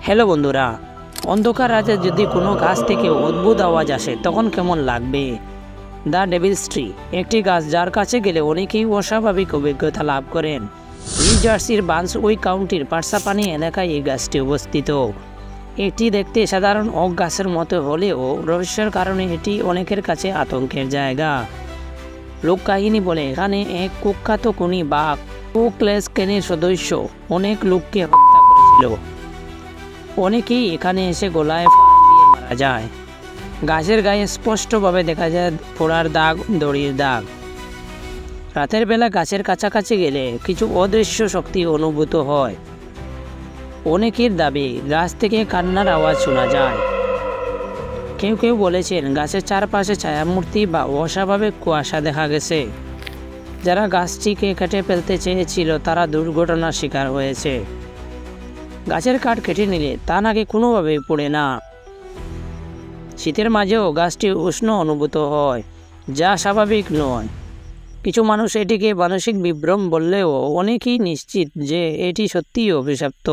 Hello বন্ধুরা, অন্ধকার রাতে যদি কোনো গাছ থেকে অদ্ভুত আওয়াজ আসে তখন কেমন লাগবে? দ্য ডেভিলস ট্রি একটি গাছ যার কাছে গেলে অনেকেই অস্বাভাবিক অভিজ্ঞতা লাভ করেন। নিউ জার্সির বার্নসউইক কাউন্টির পার্সাপানি এলাকায় এই গাছটি অবস্থিত। এটি দেখতে সাধারণ ওক গাছের মতো হলেও রহস্যের কারণে এটি অনেকের কাছে আতঙ্কের জায়গা। লোককাহিনী বলে এখানে এক কুখ্যাত খুনি বা কু ক্লাস ক্ল্যানের সদস্য অনেক লোককে হত্যা করেছিল। অনেকেই এখানে এসে গলায় ফাঁস দিয়ে মারা যায়। গাছের গায়ে স্পষ্টভাবে দেখা যায় পোড়ার দাগ, দড়ির দাগ। রাতের বেলা গাছের কাছাকাছি গেলে কিছু অদৃশ্য শক্তি অনুভূত হয়। অনেকের দাবি গাছ থেকে কান্নার আওয়াজ শোনা যায়। কেউ কেউ বলেছেন গাছের চারপাশে ছায়ামূর্তি বা অস্বাভাবিক কুয়াশা দেখা গেছে। যারা গাছটিকে কেটে ফেলতে চেয়েছিল তারা দুর্ঘটনার শিকার হয়েছে। গাছের কাঠ কেটে নিলে তা নাকি কোনোভাবেই পড়ে না। শীতের মাঝেও গাছটি উষ্ণ অনুভূত হয়, যা স্বাভাবিক নয়। কিছু মানুষ এটিকে মানসিক বিভ্রম বললেও অনেকেই নিশ্চিত যে এটি সত্যিই অভিশপ্ত।